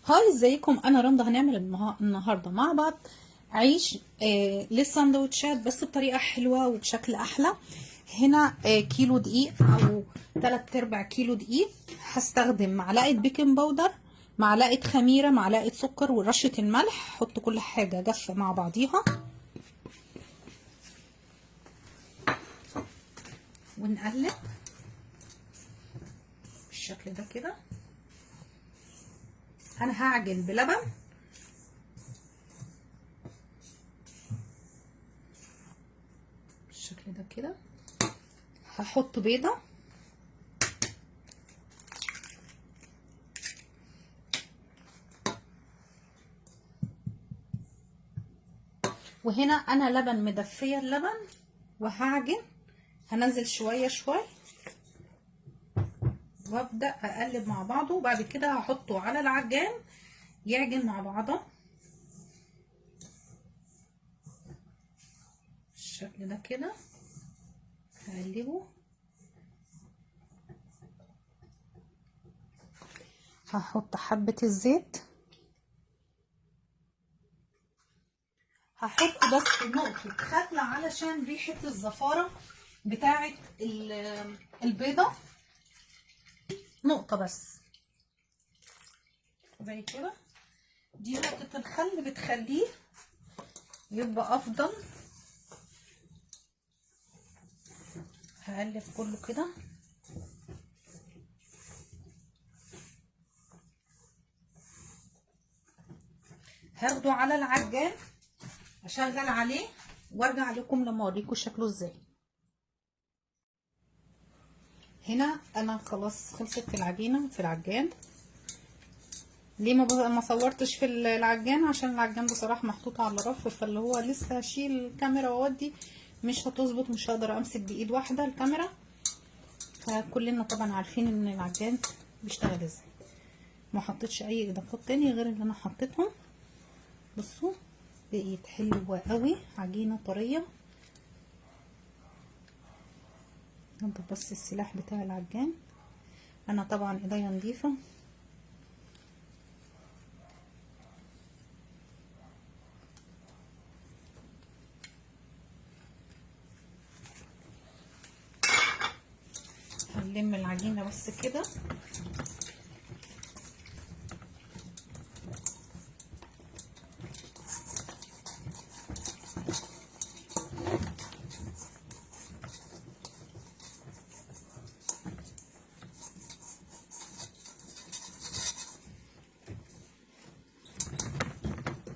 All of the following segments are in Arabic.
هاي، ازيكم؟ انا رندا. هنعمل النهارده مع بعض عيش للسندوتشات، بس بطريقه حلوه وبشكل احلى. هنا كيلو دقيق او 3/4 كيلو دقيق. هستخدم معلقه بيكنج باودر، معلقه خميره، معلقه سكر، ورشه الملح. حط كل حاجه جافه مع بعضيها ونقلب بالشكل ده كده. انا هعجن بلبن بالشكل ده كده. هحط بيضه، وهنا انا لبن مدفيه اللبن وهعجن. هنزل شويه شويه وابدا اقلب مع بعضه، وبعد كده هحطه على العجان يعجن مع بعضه بالشكل ده كده. هقلبه. هحط حبه الزيت، هحط بس نقطه خل علشان ريحه الزفاره بتاعه البيضه، نقطه بس زي كده. دي نقطه الخل بتخليه يبقى افضل. هقلب كله كده. هاخده على العجان اشغل عليه وارجع لكم لما اوريكم شكله ازاي. هنا انا خلاص خلصت العجينه في العجان. ليه ما صورتش في العجان؟ عشان العجان بصراحه محطوطه على رف، فاللي هو لسه هشيل الكاميرا واودي مش هتظبط، مش هقدر امسك بايد واحده الكاميرا. فكلنا طبعا عارفين ان العجان بيشتغل ازاي. ما حطيتش اي اضافات تاني غير اللي انا حطيتهم. بصوا بقيت حلوه قوي، عجينه طريه. انضف بس السلاح بتاع العجان. انا طبعا ايديا نظيفه. هنلم العجينه بس كده.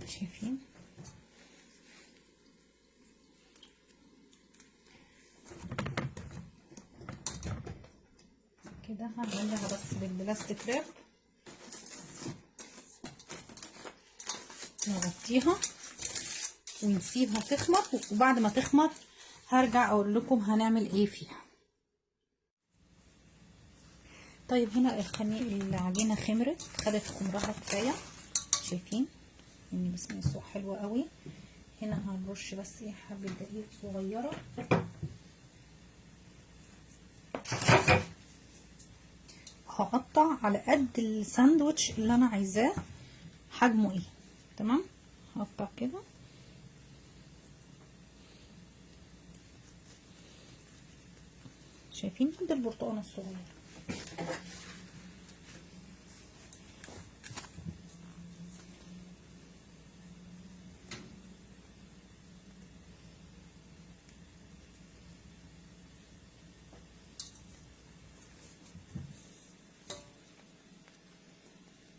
شايفين كده؟ هنعملها بس بالبلاستيك راب، نغطيها ونسيبها تخمر، وبعد ما تخمر هرجع اقول لكم هنعمل ايه فيها. طيب هنا العجينه خمرت، خدت خمرها كفايه. شايفين ان بسم الله حلوه قوي. هنا هنرش بس حبه دقيق صغيره. هقطع على قد الساندوتش اللي انا عايزاه حجمه ايه. تمام، هقطع كده. شايفين قد البرتقانه الصغيره.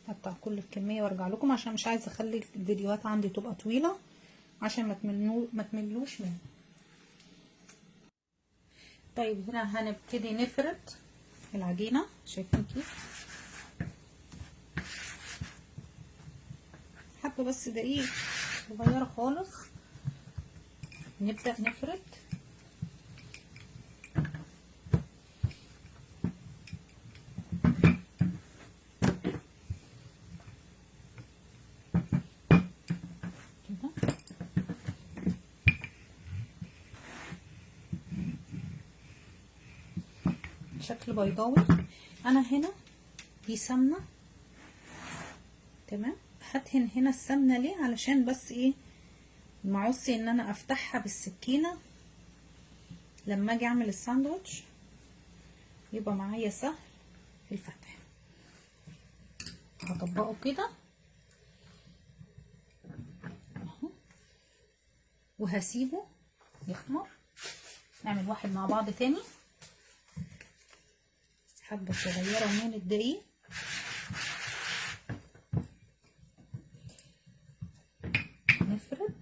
هقطع كل الكميه وارجع لكم، عشان مش عايزه اخلي الفيديوهات عندي تبقى طويله عشان ما تملوش منها. طيب هنا هنبتدي نفرد العجينه. شايفين كيف؟ حبه بس دقيق صغيره خالص. نبدا نفرد. كده شكل بيضاوي. انا هنا دي سمنه تمام. هدهن هنا السمنه ليه؟ علشان بس ايه، معوزي ان انا افتحها بالسكينه لما اجي اعمل الساندوتش يبقى معايا سهل في الفتح. هطبقه كده اهو وهسيبه يخمر. نعمل واحد مع بعض تاني، حبه صغيره من الدقيق نفرد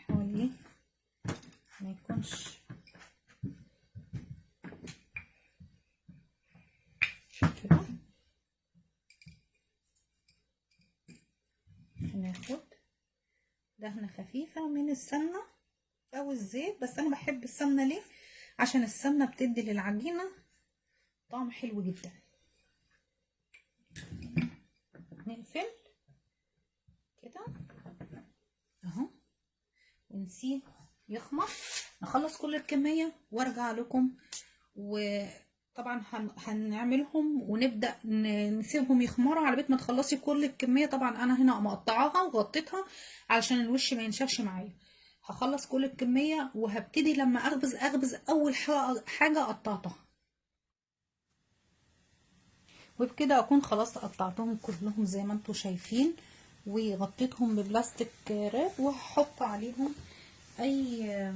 حوالي ما يكونش كده. هناخد دهنة خفيفة من السمنة او الزيت، بس انا بحب السمنة ليه؟ عشان السمنة بتدي للعجينة طعم حلو جدا. نقفل كده اهو ونسيب يخمر. نخلص كل الكمية وارجع لكم. وطبعا هنعملهم ونبدأ نسيبهم يخمروا على بيت ما تخلصي كل الكمية. طبعا انا هنا مقطعاها وغطيتها علشان الوش ما ينشفش معايا. هخلص كل الكمية وهبتدي لما اخبز اول حاجة قطعتها، وبكده اكون خلاص قطعتهم كلهم زي ما انتم شايفين، وغطيتهم ببلاستيك راب. وهحط عليهم اي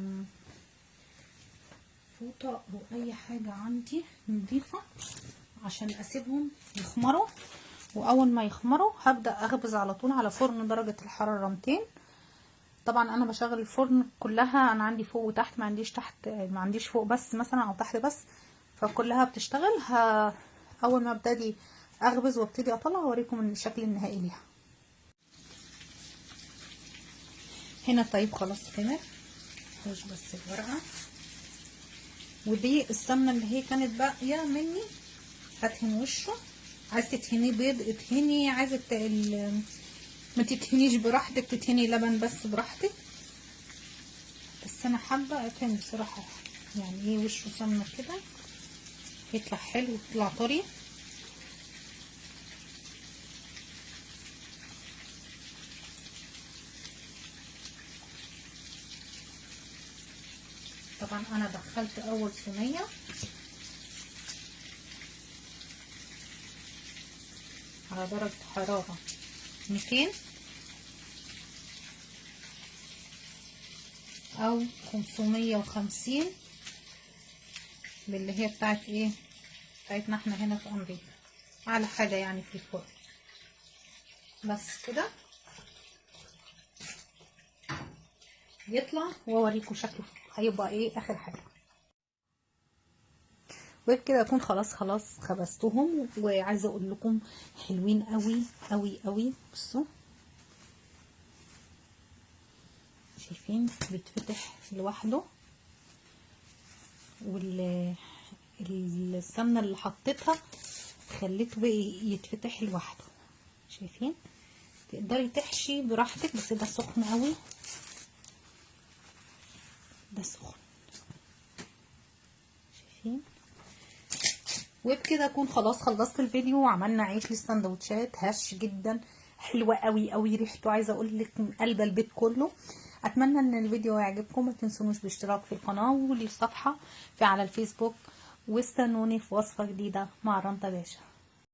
فوطه او اي حاجه عندي نضيفه عشان اسيبهم يخمروا. واول ما يخمروا هبدا اخبز على طول على فرن درجه الحراره 200. طبعا انا بشغل الفرن كلها، انا عندي فوق وتحت، ما عنديش فوق بس مثلا او تحت بس، فكلها بتشتغل. اول ما ابتدي اخبز وابتدي اطلع اوريكم الشكل النهائي ليها. هنا طيب خلاص كده مش بس الورقه، ودي السمنه اللي هي كانت باقيه مني. هدهن وشه، عايزه تدهنيه بيض ادهني، عايزه ما تدهنيش براحتك، تدهني لبن بس براحتك، بس انا حابه ادهن بصراحه. يعني ايه وشه سمنه كده يطلع حلو ويطلع طري. طبعا انا دخلت اول صينيه على درجه حراره 200 او 550 باللي هي بتاعت ايه، بتاعتنا احنا هنا في امريكا، اعلى حاجه يعني في الفرن. بس كده يطلع واوريكم شكله هيبقى ايه اخر حاجه. وبكده اكون خلاص خبزتهم. وعايزه اقول لكم حلوين قوي قوي قوي. بصوا شايفين بيتفتح لوحده، والسمنه اللي حطيتها خليته بقى يتفتح لوحده. شايفين تقدري تحشي براحتك، بس ده سخن قوي، ده سخن. شايفين؟ وبكده اكون خلاص خلصت الفيديو. وعملنا عيش للسندوتشات هش جدا حلوه قوي قوي، ريحته عايزه اقول لك من قلب البيت كله. اتمنى ان الفيديو يعجبكم، ما تنسونوش بالاشتراك في القناه وللصفحه على الفيسبوك، واستنوني في وصفه جديده مع رندا باشا.